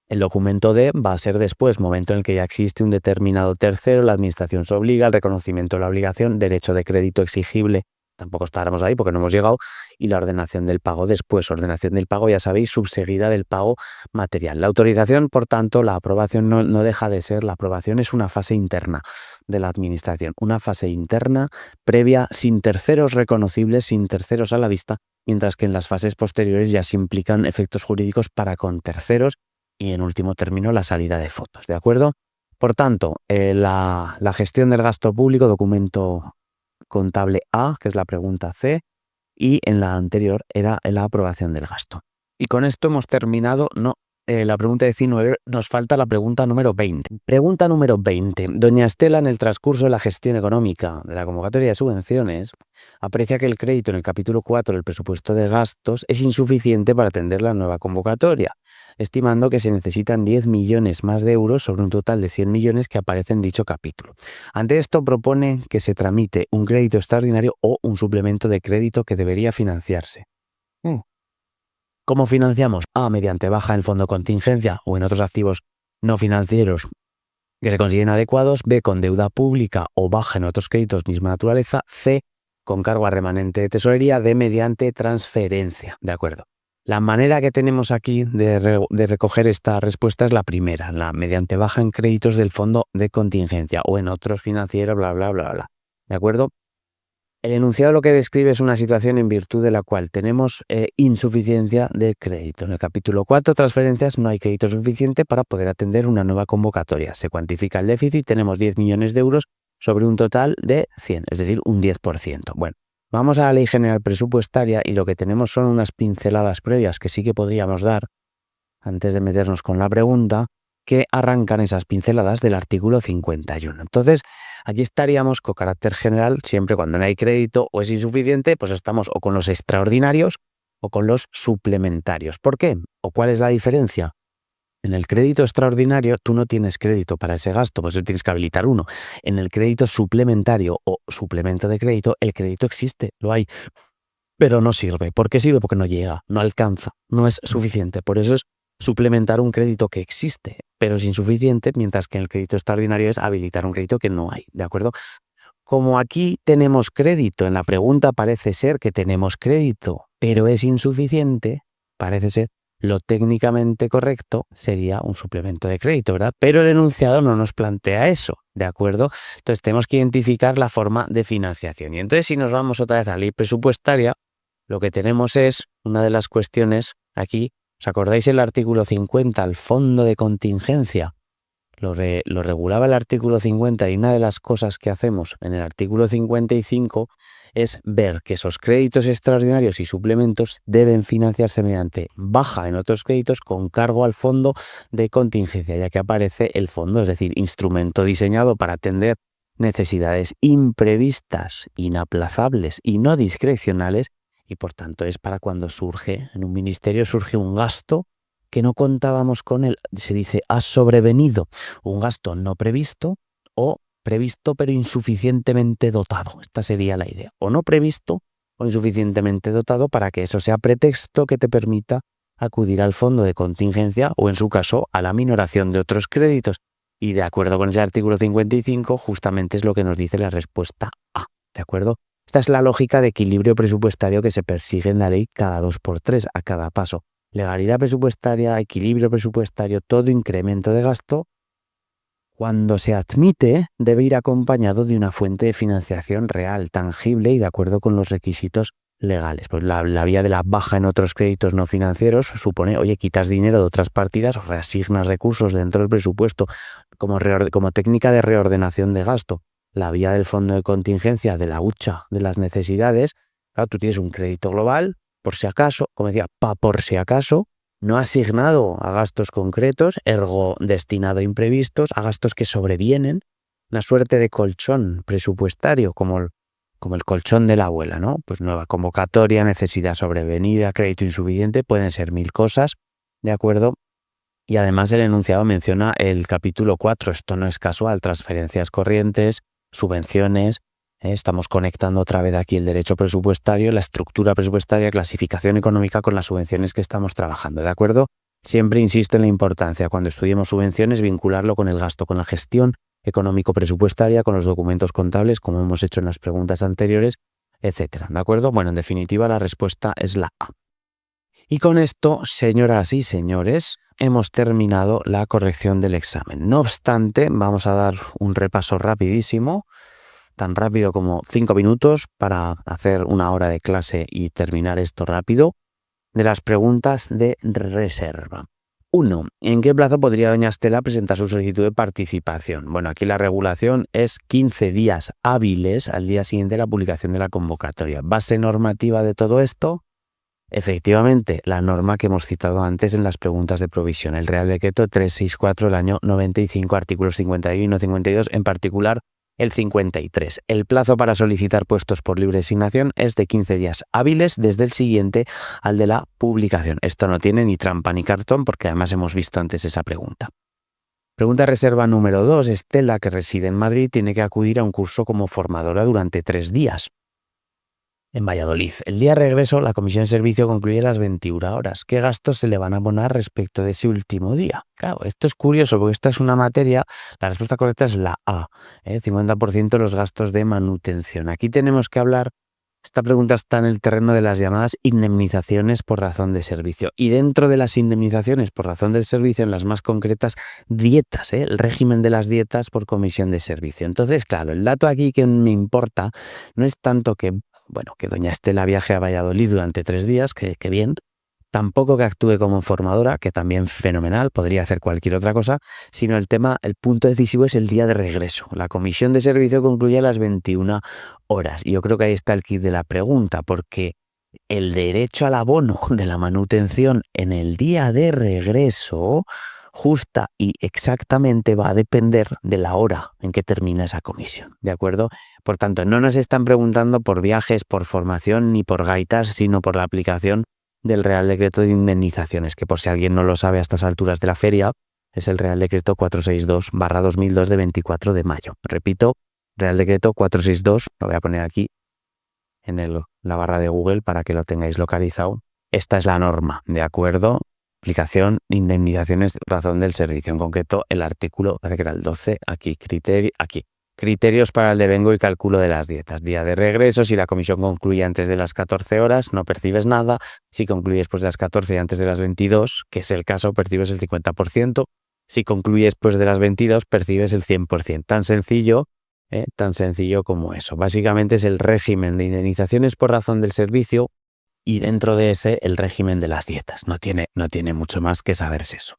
El documento D va a ser después, momento en el que ya existe un determinado tercero, la administración se obliga, el reconocimiento de la obligación, derecho de crédito exigible, tampoco estaremos ahí porque no hemos llegado, y la ordenación del pago después. Ordenación del pago, ya sabéis, subseguida del pago material. La autorización, por tanto, la aprobación no deja de ser, la aprobación es una fase interna de la administración, una fase interna previa, sin terceros reconocibles, sin terceros a la vista, mientras que en las fases posteriores ya se implican efectos jurídicos para con terceros, y en último término la salida de fotos, ¿de acuerdo? Por tanto, la gestión del gasto público, documento contable A, que es la pregunta C, y en la anterior era la aprobación del gasto. Y con esto hemos terminado, la pregunta 19, nos falta la pregunta número 20. Pregunta número 20. Doña Estela, en el transcurso de la gestión económica de la convocatoria de subvenciones, aprecia que el crédito en el capítulo 4 del presupuesto de gastos es insuficiente para atender la nueva convocatoria, estimando que se necesitan 10 millones más de euros sobre un total de 100 millones que aparece en dicho capítulo. Ante esto propone que se tramite un crédito extraordinario o un suplemento de crédito que debería financiarse. ¿Cómo financiamos? A, mediante baja en el fondo de contingencia o en otros activos no financieros que se consideren adecuados. B, con deuda pública o baja en otros créditos misma naturaleza. C, con cargo a remanente de tesorería. D, mediante transferencia. ¿De acuerdo? La manera que tenemos aquí de recoger esta respuesta es la primera, la mediante baja en créditos del fondo de contingencia o en otros financieros, bla, bla, bla, bla. ¿De acuerdo? El enunciado lo que describe es una situación en virtud de la cual tenemos insuficiencia de crédito. En el capítulo 4, transferencias, no hay crédito suficiente para poder atender una nueva convocatoria. Se cuantifica el déficit, tenemos 10 millones de euros sobre un total de 100, es decir, un 10%. Bueno, vamos a la Ley General Presupuestaria y lo que tenemos son unas pinceladas previas que sí que podríamos dar, antes de meternos con la pregunta, que arrancan esas pinceladas del artículo 51. Entonces, aquí estaríamos con carácter general, siempre cuando no hay crédito o es insuficiente, pues estamos o con los extraordinarios o con los suplementarios. ¿Por qué? ¿O cuál es la diferencia? En el crédito extraordinario tú no tienes crédito para ese gasto, pues tú tienes que habilitar uno. En el crédito suplementario o suplemento de crédito, el crédito existe, lo hay, pero no sirve. ¿Por qué sirve? Porque no llega, no alcanza, no es suficiente. Por eso es suplementar un crédito que existe, pero es insuficiente, mientras que en el crédito extraordinario es habilitar un crédito que no hay, ¿de acuerdo? Como aquí tenemos crédito, en la pregunta parece ser que tenemos crédito, pero es insuficiente, parece ser, lo técnicamente correcto sería un suplemento de crédito, ¿verdad? Pero el enunciado no nos plantea eso, ¿de acuerdo? Entonces tenemos que identificar la forma de financiación. Y entonces si nos vamos otra vez a la ley presupuestaria, lo que tenemos es una de las cuestiones aquí. ¿Os acordáis el artículo 50, el fondo de contingencia? Lo regulaba el artículo 50 y una de las cosas que hacemos en el artículo 55 es ver que esos créditos extraordinarios y suplementos deben financiarse mediante baja en otros créditos con cargo al fondo de contingencia, ya que aparece el fondo, es decir, instrumento diseñado para atender necesidades imprevistas, inaplazables y no discrecionales, y por tanto es para cuando surge, en un ministerio surge un gasto que no contábamos con él, se dice ha sobrevenido un gasto no previsto o previsto pero insuficientemente dotado. Esta sería la idea. O no previsto o insuficientemente dotado para que eso sea pretexto que te permita acudir al fondo de contingencia o en su caso a la minoración de otros créditos. Y de acuerdo con ese artículo 55 justamente es lo que nos dice la respuesta A. ¿De acuerdo? Esta es la lógica de equilibrio presupuestario que se persigue en la ley cada 2x3 a cada paso. Legalidad presupuestaria, equilibrio presupuestario, todo incremento de gasto, cuando se admite, debe ir acompañado de una fuente de financiación real, tangible y de acuerdo con los requisitos legales. Pues la vía de la baja en otros créditos no financieros supone, oye, quitas dinero de otras partidas o reasignas recursos dentro del presupuesto como técnica de reordenación de gasto. La vía del fondo de contingencia, de la hucha de las necesidades, claro, tú tienes un crédito global, por si acaso, como decía, por si acaso, no asignado a gastos concretos, ergo destinado a imprevistos, a gastos que sobrevienen, una suerte de colchón presupuestario, como el colchón de la abuela, ¿no? Pues nueva convocatoria, necesidad sobrevenida, crédito insuficiente, pueden ser 1000 cosas, ¿de acuerdo? Y además el enunciado menciona el capítulo 4, esto no es casual, transferencias corrientes, subvenciones. Estamos conectando otra vez aquí el derecho presupuestario, la estructura presupuestaria, clasificación económica con las subvenciones que estamos trabajando, ¿de acuerdo? Siempre insisto en la importancia, cuando estudiemos subvenciones, vincularlo con el gasto, con la gestión económico-presupuestaria, con los documentos contables, como hemos hecho en las preguntas anteriores, etcétera, ¿de acuerdo? Bueno, en definitiva, la respuesta es la A. Y con esto, señoras y señores, hemos terminado la corrección del examen. No obstante, vamos a dar un repaso rapidísimo, tan rápido como 5 minutos para hacer una hora de clase y terminar esto rápido, de las preguntas de reserva. 1. ¿En qué plazo podría doña Estela presentar su solicitud de participación? Bueno, aquí la regulación es 15 días hábiles al día siguiente de la publicación de la convocatoria. ¿Base normativa de todo esto? Efectivamente, la norma que hemos citado antes en las preguntas de provisión, el Real Decreto 364 del año 95, artículos 51 y 52, en particular el 53. El plazo para solicitar puestos por libre designación es de 15 días hábiles desde el siguiente al de la publicación. Esto no tiene ni trampa ni cartón porque además hemos visto antes esa pregunta. Pregunta reserva número 2. Estela, que reside en Madrid, tiene que acudir a un curso como formadora durante 3 días. En Valladolid. El día de regreso, la comisión de servicio concluye a las 21 horas. ¿Qué gastos se le van a abonar respecto de ese último día? Claro, esto es curioso porque esta es una materia, la respuesta correcta es la A, 50% de los gastos de manutención. Aquí tenemos que hablar, esta pregunta está en el terreno de las llamadas indemnizaciones por razón de servicio. Y dentro de las indemnizaciones por razón del servicio, en las más concretas, dietas, el régimen de las dietas por comisión de servicio. Entonces, claro, el dato aquí que me importa no es tanto que doña Estela viaje a Valladolid durante 3 días, que bien. Tampoco que actúe como formadora, que también fenomenal, podría hacer cualquier otra cosa, sino el punto decisivo es el día de regreso. La comisión de servicio concluye a las 21 horas. Y yo creo que ahí está el kit de la pregunta, porque el derecho al abono de la manutención en el día de regreso justa y exactamente va a depender de la hora en que termina esa comisión, ¿de acuerdo? Por tanto, no nos están preguntando por viajes, por formación ni por gaitas, sino por la aplicación del Real Decreto de Indemnizaciones, que por si alguien no lo sabe a estas alturas de la feria, es el Real Decreto 462/2002 de 24 de mayo. Repito, Real Decreto 462, lo voy a poner aquí en la barra de Google para que lo tengáis localizado. Esta es la norma, ¿de acuerdo? Aplicación de indemnizaciones razón del servicio, en concreto el artículo, parece que era el 12, aquí, criterios para el devengo y cálculo de las dietas. Día de regreso, si la comisión concluye antes de las 14 horas, no percibes nada. Si concluye después de las 14 y antes de las 22, que es el caso, percibes el 50%. Si concluye después de las 22, percibes el 100%. Tan sencillo como eso. Básicamente es el régimen de indemnizaciones por razón del servicio y dentro de ese el régimen de las dietas. No tiene mucho más que saberse eso.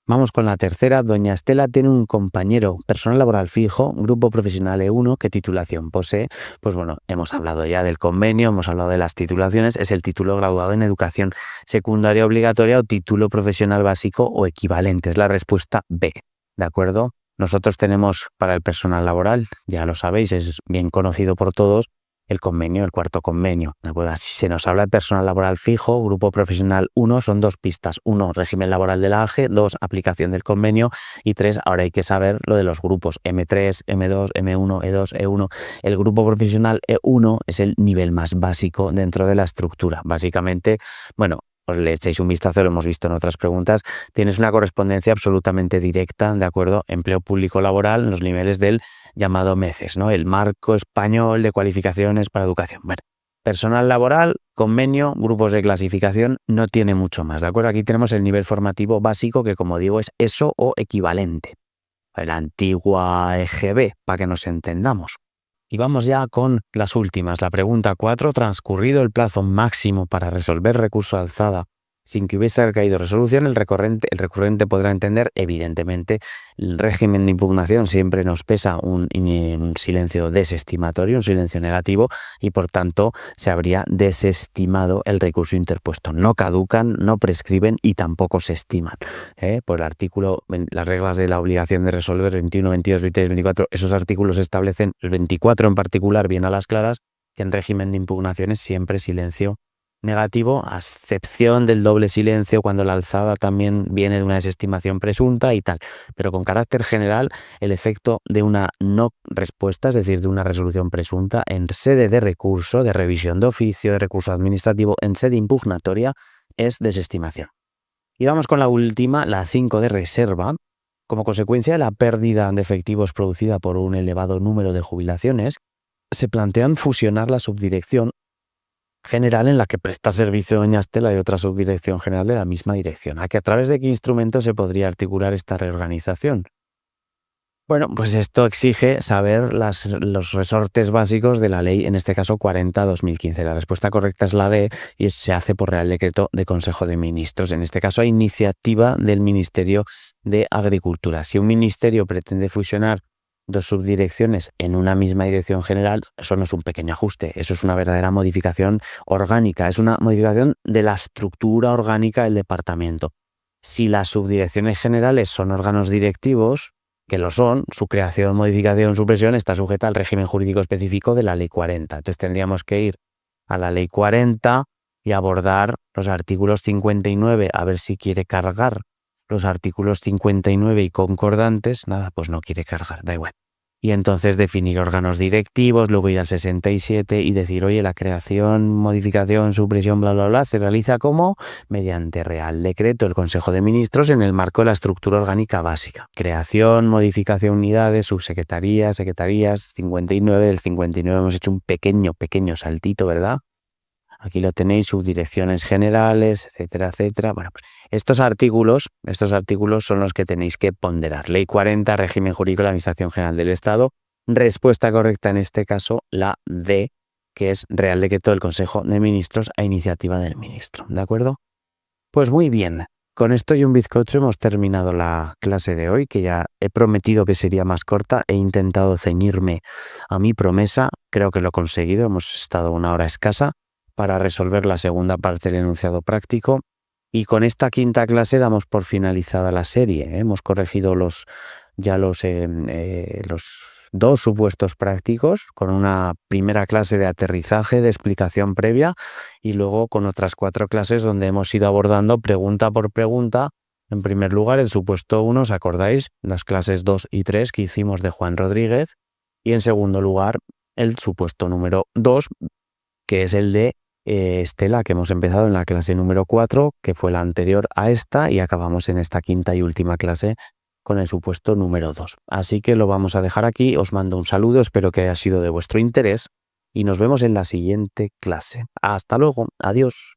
Vamos con la tercera. Doña Estela tiene un compañero personal laboral fijo, grupo profesional E1. ¿Qué titulación posee? Pues bueno, hemos hablado ya del convenio, hemos hablado de las titulaciones. Es el título graduado en educación secundaria obligatoria o título profesional básico o equivalente. Es la respuesta B, ¿de acuerdo? Nosotros tenemos para el personal laboral, ya lo sabéis, es bien conocido por todos, el convenio, el cuarto convenio. ¿De acuerdo? Así se nos habla de personal laboral fijo, grupo profesional 1, son 2 pistas. 1, régimen laboral de la AGE, 2, aplicación del convenio y 3, ahora hay que saber lo de los grupos M3, M2, M1, E2, E1. El grupo profesional E1 es el nivel más básico dentro de la estructura. Básicamente, bueno, os le echáis un vistazo, lo hemos visto en otras preguntas, tienes una correspondencia absolutamente directa, ¿de acuerdo? Empleo público laboral en los niveles del llamado MECES, ¿no? El Marco Español de Cualificaciones para Educación. Bueno, personal laboral, convenio, grupos de clasificación, no tiene mucho más, ¿de acuerdo? Aquí tenemos el nivel formativo básico que, como digo, es ESO o equivalente. La antigua EGB, para que nos entendamos. Y vamos ya con las últimas. La pregunta 4. Transcurrido el plazo máximo para resolver recurso de alzada sin que hubiese recaído resolución, el recurrente podrá entender, evidentemente, el régimen de impugnación siempre nos pesa un silencio desestimatorio, un silencio negativo, y por tanto se habría desestimado el recurso interpuesto. No caducan, no prescriben y tampoco se estiman. Por el artículo, las reglas de la obligación de resolver 21, 22, 23, 24, esos artículos establecen, el 24 en particular, bien a las claras, que en régimen de impugnación es siempre silencio negativo, a excepción del doble silencio cuando la alzada también viene de una desestimación presunta y tal. Pero con carácter general, el efecto de una no respuesta, es decir, de una resolución presunta, en sede de recurso, de revisión de oficio, de recurso administrativo, en sede impugnatoria, es desestimación. Y vamos con la última, la 5 de reserva. Como consecuencia de la pérdida de efectivos producida por un elevado número de jubilaciones, se plantean fusionar la subdirección general en la que presta servicio doña Estela y otra subdirección general de la misma dirección. ¿A través de qué instrumento se podría articular esta reorganización? Bueno, pues esto exige saber los resortes básicos de la ley, en este caso 40/2015. La respuesta correcta es la D y se hace por Real Decreto de Consejo de Ministros, en este caso a iniciativa del Ministerio de Agricultura. Si un ministerio pretende fusionar 2 subdirecciones en una misma dirección general, eso no es un pequeño ajuste, eso es una verdadera modificación orgánica, es una modificación de la estructura orgánica del departamento. Si las subdirecciones generales son órganos directivos, que lo son, su creación, modificación, supresión está sujeta al régimen jurídico específico de la Ley 40. Entonces tendríamos que ir a la Ley 40 y abordar los artículos 59, a ver si quiere cargar los artículos 59 y concordantes. Nada, pues no quiere cargar, da igual. Y entonces definir órganos directivos, luego ir al 67 y decir, oye, la creación, modificación, supresión, bla, bla, bla, se realiza como mediante Real Decreto del Consejo de Ministros en el marco de la estructura orgánica básica. Creación, modificación, unidades, subsecretarías, secretarías, 59. Del 59 hemos hecho un pequeño saltito, ¿verdad? Aquí lo tenéis, subdirecciones generales, etcétera, etcétera. Bueno, pues estos artículos son los que tenéis que ponderar. Ley 40, régimen jurídico de la Administración General del Estado. Respuesta correcta en este caso, la D, que es Real Decreto del Consejo de Ministros a iniciativa del ministro. ¿De acuerdo? Pues muy bien. Con esto y un bizcocho hemos terminado la clase de hoy, que ya he prometido que sería más corta. He intentado ceñirme a mi promesa. Creo que lo he conseguido. Hemos estado 1 hora escasa para resolver la segunda parte del enunciado práctico. Y con esta 5ª clase damos por finalizada la serie. Hemos corregido los 2 supuestos prácticos con una primera clase de aterrizaje, de explicación previa, y luego con otras 4 clases donde hemos ido abordando pregunta por pregunta. En primer lugar, el supuesto 1, ¿os acordáis? Las clases 2 y 3 que hicimos de Juan Rodríguez. Y en segundo lugar, el supuesto número 2, que es el de Estela, que hemos empezado en la clase número 4, que fue la anterior a esta, y acabamos en esta 5ª y última clase con el supuesto número 2. Así que lo vamos a dejar aquí. Os mando un saludo, espero que haya sido de vuestro interés y nos vemos en la siguiente clase. Hasta luego, adiós.